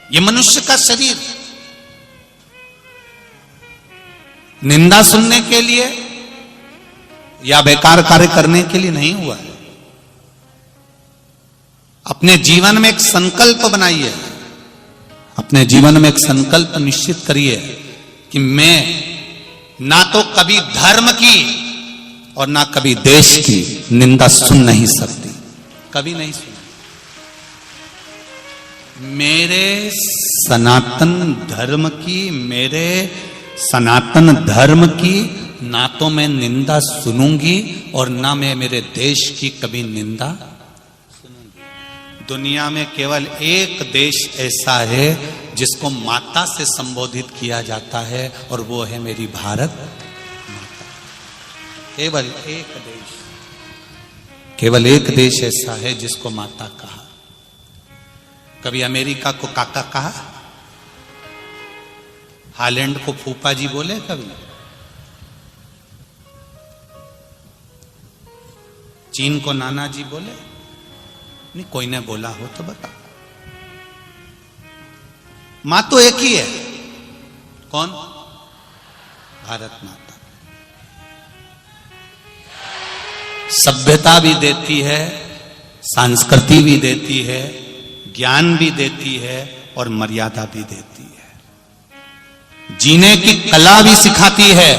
ये मनुष्य का शरीर निंदा सुनने के लिए या बेकार कार्य करने के लिए नहीं हुआ है। अपने जीवन में एक संकल्प बनाइए, अपने जीवन में एक संकल्प निश्चित करिए कि मैं ना तो कभी धर्म की और ना कभी देश की निंदा सुन नहीं सकती, कभी नहीं सुन। मेरे सनातन धर्म की, मेरे सनातन धर्म की ना तो मैं निंदा सुनूंगी और ना मैं मेरे देश की कभी निंदा सुनूंगी। दुनिया में केवल एक देश ऐसा है जिसको माता से संबोधित किया जाता है और वो है मेरी भारत माता। केवल एक देश, केवल एक देश ऐसा है जिसको माता कहा। कभी अमेरिका को काका कहा, हालैंड को फूफा जी बोले कभी, चीन को नाना जी बोले? नहीं, कोई ने बोला हो तो बता। मां तो एक ही है, कौन? भारत माता। सभ्यता भी देती है, संस्कृति भी देती है, ज्ञान भी देती है और मर्यादा भी देती है। जीने की कला भी सिखाती है,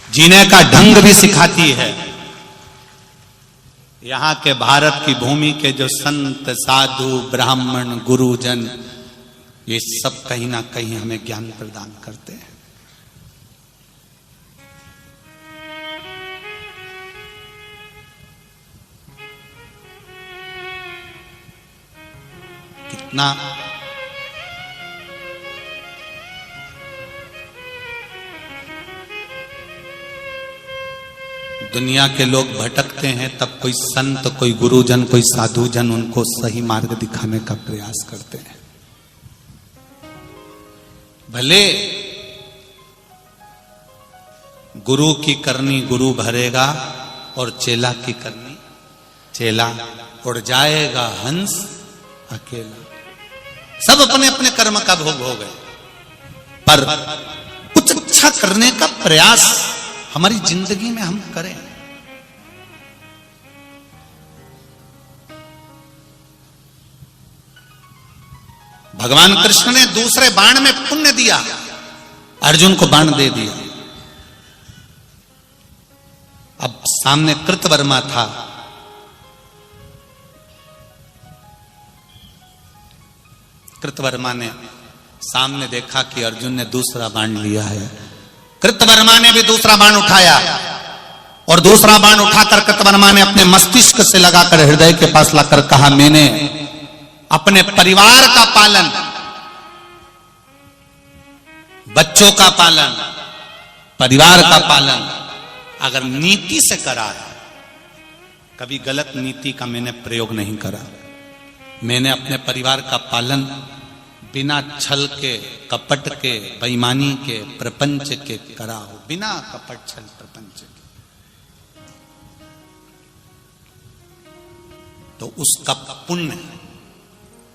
जीने का ढंग भी सिखाती है। यहां के भारत की भूमि के जो संत, साधु, ब्राह्मण, गुरुजन, ये सब कहीं ना कहीं हमें ज्ञान प्रदान करते हैं। कितना दुनिया के लोग भटकते हैं, तब कोई संत, कोई गुरुजन, कोई साधुजन उनको सही मार्ग दिखाने का प्रयास करते हैं। भले गुरु की करनी गुरु भरेगा और चेला की करनी चेला, उड़ जाएगा हंस अकेला। सब अपने अपने कर्म का भोग हो गए, पर कुछ अच्छा करने का प्रयास हमारी जिंदगी में हम करें। भगवान कृष्ण ने दूसरे बाण में पुण्य दिया, अर्जुन को बाण दे दिया। अब सामने कृतवर्मा था, कृतवर्मा ने सामने देखा कि अर्जुन ने दूसरा बाण लिया है। कृतवर्मा ने भी दूसरा बाण उठाया और दूसरा बाण उठाकर कृतवर्मा ने अपने मस्तिष्क से लगाकर हृदय के पास लाकर कहा, मैंने अपने परिवार का पालन, बच्चों का पालन, परिवार का पालन अगर नीति से करा है, कभी गलत नीति का मैंने प्रयोग नहीं करा। मैंने अपने परिवार का पालन बिना छल के, कपट के, बेईमानी के, प्रपंच के करा हो, बिना कपट छल प्रपंच के, तो उसका पुण्य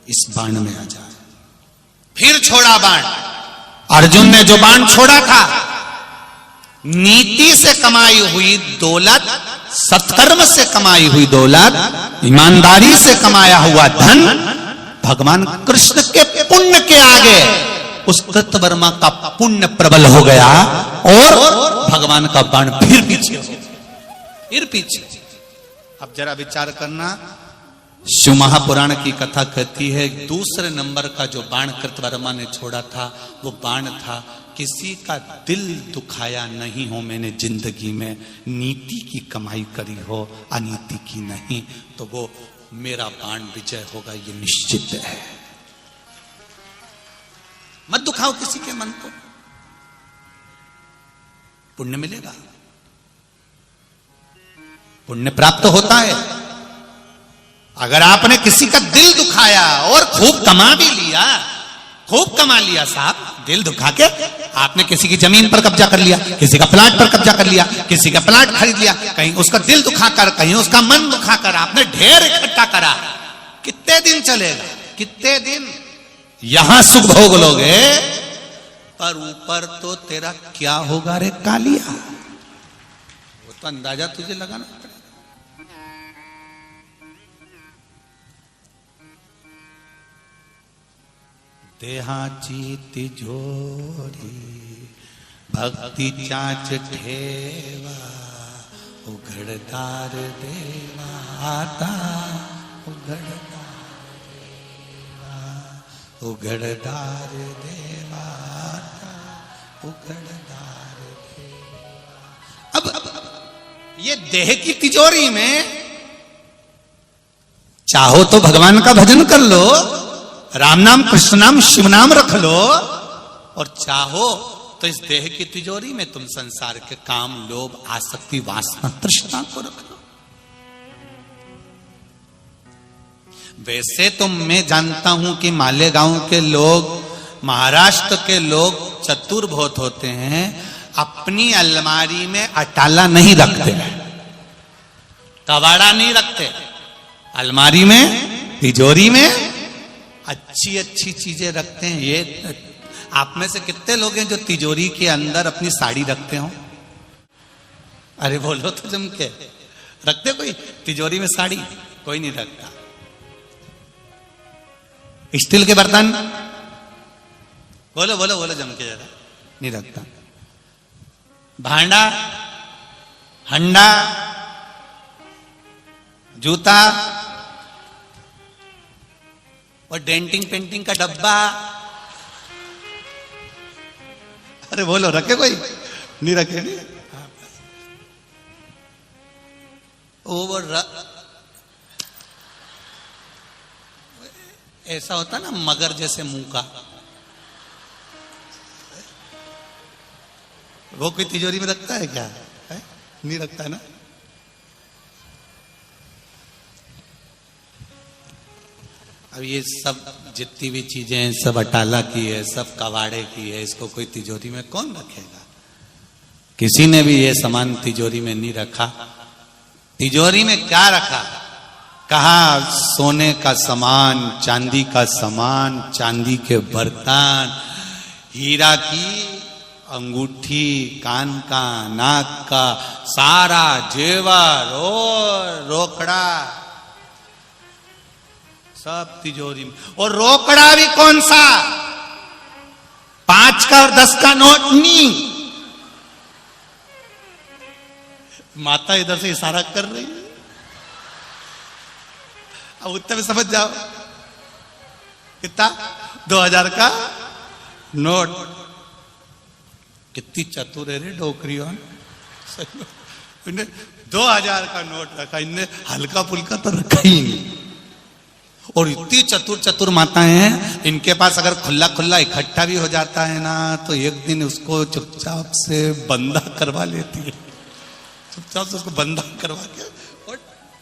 इस बाण में आ जाए। फिर छोड़ा बाण। अर्जुन ने जो बाण छोड़ा था, नीति से कमाई हुई दौलत, सत्कर्म से कमाई हुई दौलत, ईमानदारी से कमाया हुआ धन, भगवान कृष्ण के पुण्य के आगे उस कृतवर्मा का पुण्य प्रबल हो गया और भगवान का बाण फिर पीछे हो, फिर पीछे। अब जरा विचार करना, शिव महापुराण की कथा कहती है दूसरे नंबर का जो बाण कृतवर्मा ने छोड़ा था, वो बाण था, किसी का दिल दुखाया नहीं हो मैंने जिंदगी में, नीति की कमाई करी हो, अनीति की नहीं, तो वो मेरा बाण विजय होगा, ये निश्चित है। मत दुखाओ किसी के मन को, पुण्य मिलेगा, पुण्य प्राप्त होता है। अगर आपने किसी का दिल दुखाया और खूब कमा भी लिया, खूब कमा लिया साहब, दिल दुखा के आपने किसी की जमीन पर कब्जा कर लिया, किसी का प्लाट पर कब्जा कर लिया, किसी का प्लाट खरीद लिया, कहीं उसका दिल दुखाकर, कहीं उसका मन दुखाकर आपने ढेर इकट्ठा करा, कितने दिन चलेगा, कितने दिन यहां सुख भोग लोगे, पर ऊपर तो तेरा क्या होगा रे कालिया, वो तो अंदाजा तुझे लगाना पड़ेगा। देहाची तिजोरी भक्ति चाच ठेवा, उघड़दार देवा आता, उघड़दार देवा आता, उघड़दार देवा। अब ये देह की तिजोरी में चाहो तो भगवान का भजन कर लो, राम नाम कृष्ण नाम शिव नाम रख लो, और चाहो तो इस देह की तिजोरी में तुम संसार के काम लोभ आसक्ति वासना तृष्णा को रख लो। वैसे तो मैं जानता हूं कि मालेगांव के लोग, महाराष्ट्र के लोग चतुर बहुत होते हैं, अपनी अलमारी में अटाला नहीं रखते, कबाड़ा नहीं रखते, अलमारी में तिजोरी में अच्छी अच्छी चीजें रखते हैं। ये आप में से कितने लोग हैं जो तिजोरी के अंदर अपनी साड़ी रखते हो? अरे बोलो तो जम के, रखते कोई तिजोरी में साड़ी? कोई नहीं रखता। स्टील के बर्तन बोलो बोलो बोलो जम के जरा, नहीं रखता। भांडा, हंडा, जूता और डेंटिंग पेंटिंग का डब्बा, अरे बोलो रखे कोई? नहीं रखे। नहीं वो ऐसा होता ना मगर जैसे मुंह का, वो कोई तिजोरी में रखता है क्या? है? नहीं रखता है ना। अब ये सब जितनी भी चीजें हैं सब अटाला की है, सब कबाड़े की है, इसको कोई तिजोरी में कौन रखेगा? किसी ने भी ये सामान तिजोरी में नहीं रखा। तिजोरी में क्या रखा? कहा सोने का सामान, चांदी का सामान, चांदी के बर्तन, हीरा की अंगूठी, कान का, नाक का, सारा जेवर और रोकड़ा सब तिजोरी में। और रोकड़ा भी कौन सा? 5 का और 10 का नोट नहीं। माता इधर से इशारा कर रही है, अब उत्तर में समझ जाओ कितना? 2000 का नोट। कितनी चतुर है रे डोकरियों, इन्हें 2000 का नोट रखा, इनने हल्का फुल्का तो रखा ही नहीं। और इतनी चतुर चतुर माताएं हैं, इनके पास अगर खुला खुला इकट्ठा भी हो जाता है ना, तो एक दिन उसको चुपचाप से बंदा करवा लेती है, चुपचाप से उसको बंदा करवा के और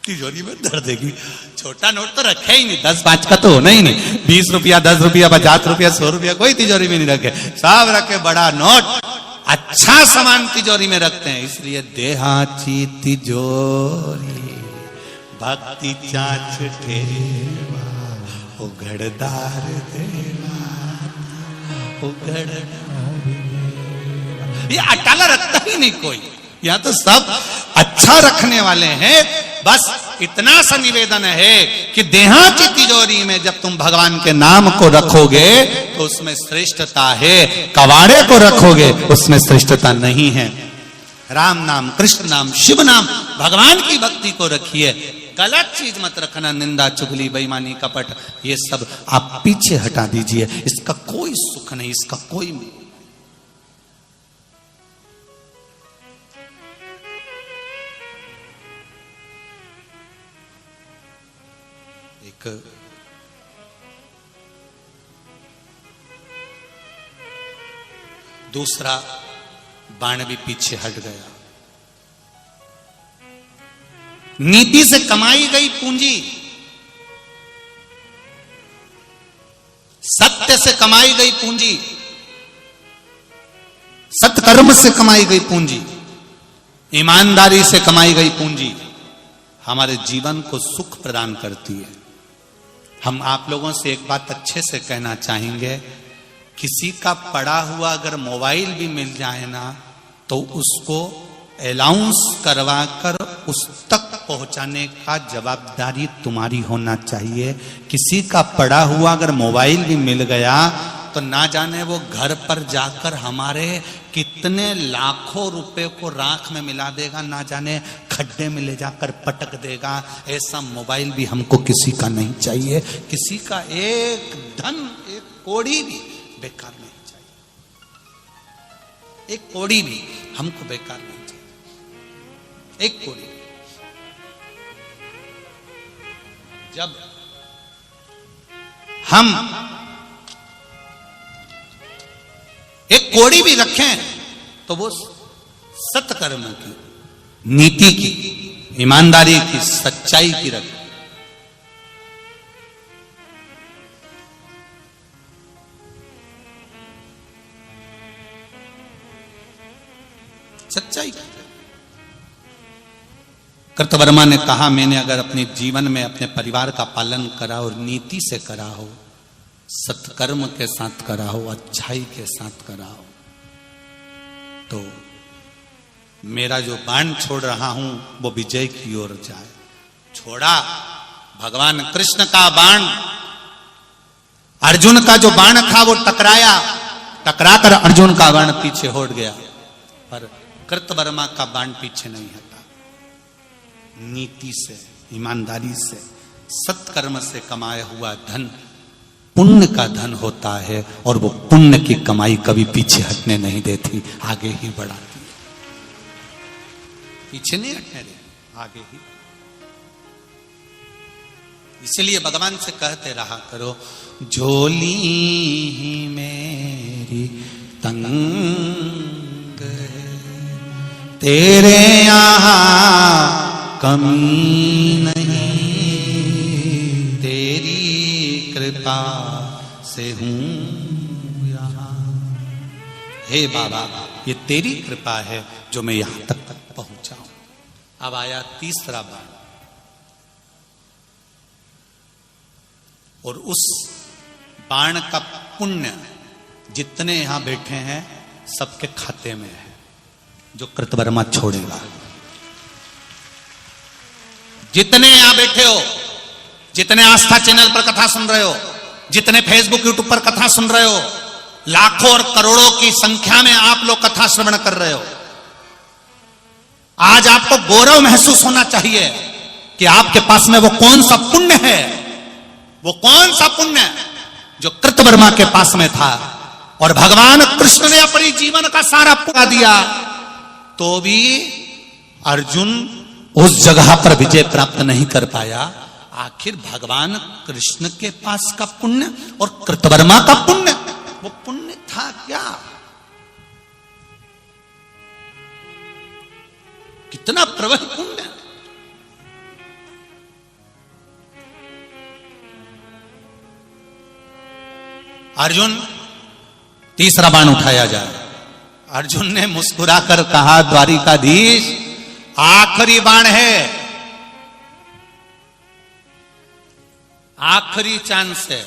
तिजोरी में धर देगी। छोटा नोट तो रखे ही नहीं, 10-5 का तो होना ही नहीं। 20 रुपया, 10 रुपया, 50 रुपया, 100 रुपया कोई तिजोरी में नहीं रखे, सब रखे बड़ा नोट, अच्छा सामान तिजोरी में रखते हैं। इसलिए देहाची तिजोरी भक्ति चाच ठेवा, उघड़दार देवा, उघड़दार देवा। ये अटाला रखता ही नहीं कोई, यहाँ तो सब अच्छा रखने वाले हैं। बस इतना सा निवेदन है कि देहाची तिजोरी में जब तुम भगवान के नाम को रखोगे तो उसमें श्रेष्ठता है, कबाड़े को रखोगे उसमें श्रेष्ठता नहीं है। राम नाम, कृष्ण नाम, शिव नाम, भगवान की भक्ति को रखिए। गलत चीज मत रखना, निंदा, चुगली, बेईमानी, कपट, ये सब आप पीछे हटा दीजिए। इसका कोई सुख नहीं, इसका कोई एक दूसरा बाण भी पीछे हट गया। नीति से कमाई गई पूंजी, सत्य से कमाई गई पूंजी, सत्कर्म से कमाई गई पूंजी, ईमानदारी से कमाई गई पूंजी हमारे जीवन को सुख प्रदान करती है। हम आप लोगों से एक बात अच्छे से कहना चाहेंगे, किसी का पड़ा हुआ अगर मोबाइल भी मिल जाए ना तो उसको अलाउंस करवा कर उस तक पहुंचाने का जवाबदारी तुम्हारी होना चाहिए। किसी का पड़ा हुआ अगर मोबाइल भी मिल गया तो ना जाने वो घर पर जाकर हमारे कितने लाखों रुपए को राख में मिला देगा, ना जाने खड्डे में ले जाकर पटक देगा। ऐसा मोबाइल भी हमको किसी का नहीं चाहिए। किसी का एक धन, एक कौड़ी भी बेकार नहीं चाहिए। एक कौड़ी भी हमको बेकार नहीं चाहिए। एक कौड़ी भी। जब हम एक कौड़ी भी रखें तो वो सत्कर्म की, नीति की, ईमानदारी की, सच्चाई की रखें। सच्चाई की। कृतवर्मा ने कहा, मैंने अगर अपने जीवन में अपने परिवार का पालन करा और नीति से करा हो, सत्कर्म के साथ करा हो, अच्छाई के साथ करा हो, तो मेरा जो बाण छोड़ रहा हूं वो विजय की ओर जाए। छोड़ा भगवान कृष्ण का बाण, अर्जुन का जो बाण था वो टकराया, टकराकर अर्जुन का बाण पीछे हट गया, पर कृतवर्मा का बाण पीछे नहीं हटा। नीति से, ईमानदारी से, सत्कर्म से कमाया हुआ धन पुण्य का धन होता है और वो पुण्य की कमाई कभी पीछे हटने नहीं देती, आगे ही बढ़ाती है। पीछे नहीं हटने देती, आगे ही। इसलिए भगवान से कहते रहा करो, झोली ही मेरी तंग है, तेरे यहां कमी नहीं, तेरी कृपा से हूं यहां। हे बाबा, ये तेरी कृपा है जो मैं यहां तक पहुंचा हूं। अब आया तीसरा बाण, और उस बाण का पुण्य जितने यहां बैठे हैं सबके खाते में है, जो कृतवर्मा छोड़ेगा। जितने यहां बैठे हो, जितने आस्था चैनल पर कथा सुन रहे हो, जितने फेसबुक यूट्यूब पर कथा सुन रहे हो, लाखों और करोड़ों की संख्या में आप लोग कथा श्रवण कर रहे हो, आज आपको गौरव महसूस होना चाहिए कि आपके पास में वो कौन सा पुण्य है, वो कौन सा पुण्य जो कृतवर्मा के पास में था। और भगवान कृष्ण ने अपनी जीवन का सारा पुण्य दिया तो भी अर्जुन उस जगह पर विजय प्राप्त नहीं कर पाया। आखिर भगवान कृष्ण के पास का पुण्य और कृतवर्मा का पुण्य, वो पुण्य था क्या? कितना प्रबल पुण्य। अर्जुन, तीसरा बाण उठाया जाए। अर्जुन ने मुस्कुराकर कहा, द्वारिकाधीश आखिरी बाण है, आखिरी चांस है।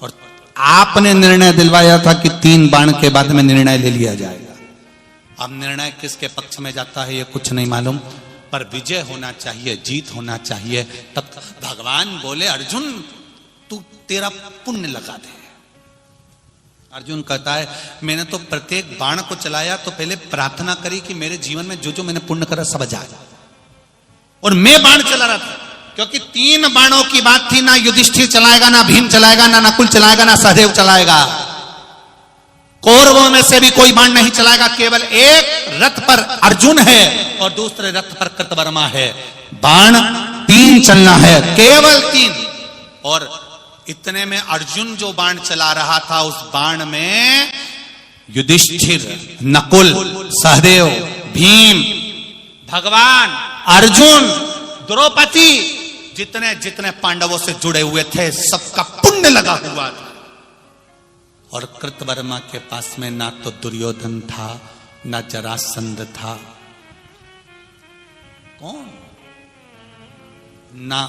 और आपने निर्णय दिलवाया था कि 3 बाण के बाद में निर्णय ले लिया जाएगा। अब निर्णय किसके पक्ष में जाता है ये कुछ नहीं मालूम, पर विजय होना चाहिए, जीत होना चाहिए। तब भगवान बोले, अर्जुन तू तेरा पुण्य लगा दे। अर्जुन कहता है, मैंने तो प्रत्येक बाण को चलाया तो पहले प्रार्थना करी कि मेरे जीवन में जो जो मैंने पुण्य करा सब जाए, और मैं बाण चला रहा था क्योंकि 3 बाणों की बात थी। ना युधिष्ठिर चलाएगा, ना भीम चलाएगा, ना नकुल चलाएगा, ना सहदेव चलाएगा, कौरवों में से भी कोई बाण नहीं चलाएगा। केवल एक रथ पर अर्जुन है और दूसरे रथ पर कृतवर्मा है। बाण 3 चलना है, केवल 3। और इतने में अर्जुन जो बाण चला रहा था, उस बाण में युधिष्ठिर, नकुल, सहदेव, भीम, भगवान, अर्जुन, द्रौपदी, जितने जितने पांडवों से जुड़े हुए थे सबका पुण्य लगा हुआ था। और कृतवर्मा के पास में ना तो दुर्योधन था, ना जरासंध था, कौन, ना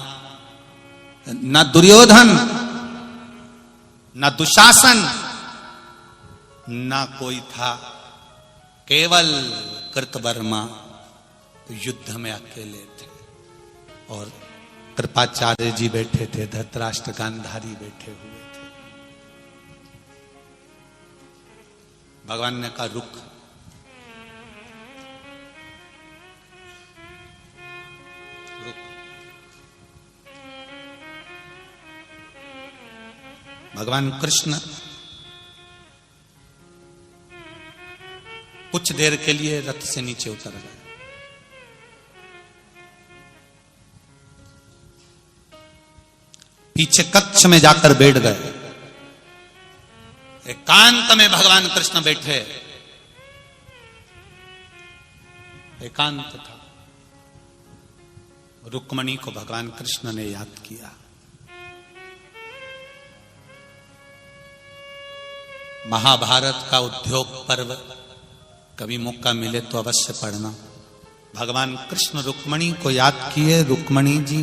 न दुर्योधन, न दुशासन, न कोई था, केवल कृतवर्मा युद्ध में अकेले थे। और कृपाचार्य जी बैठे थे, धृतराष्ट्र गांधारी बैठे हुए थे। भगवान ने कहा रुक, रुक। भगवान कृष्ण कुछ देर के लिए रथ से नीचे उतर गए। पीछे कक्ष में जाकर बैठ गए। एकांत में भगवान कृष्ण बैठे, एकांत था। रुक्मणी को भगवान कृष्ण ने याद किया। महाभारत का उद्योग पर्व कभी मौका मिले तो अवश्य पढ़ना। भगवान कृष्ण रुक्मणी को याद किए। रुक्मणी जी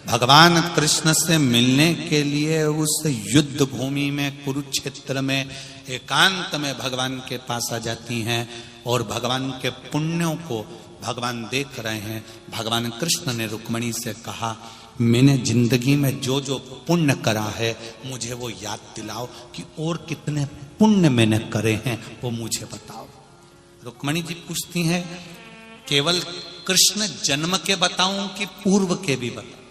भगवान कृष्ण से मिलने के लिए उस युद्ध भूमि में, कुरुक्षेत्र में एकांत में भगवान के पास आ जाती हैं और भगवान के पुण्यों को भगवान देख रहे हैं। भगवान कृष्ण ने रुक्मणी से कहा, मैंने जिंदगी में जो जो पुण्य करा है मुझे वो याद दिलाओ कि और कितने पुण्य मैंने करे हैं वो मुझे बताओ। रुक्मणी जी पूछती हैं, केवल कृष्ण जन्म के बताऊं कि पूर्व के भी बताऊं?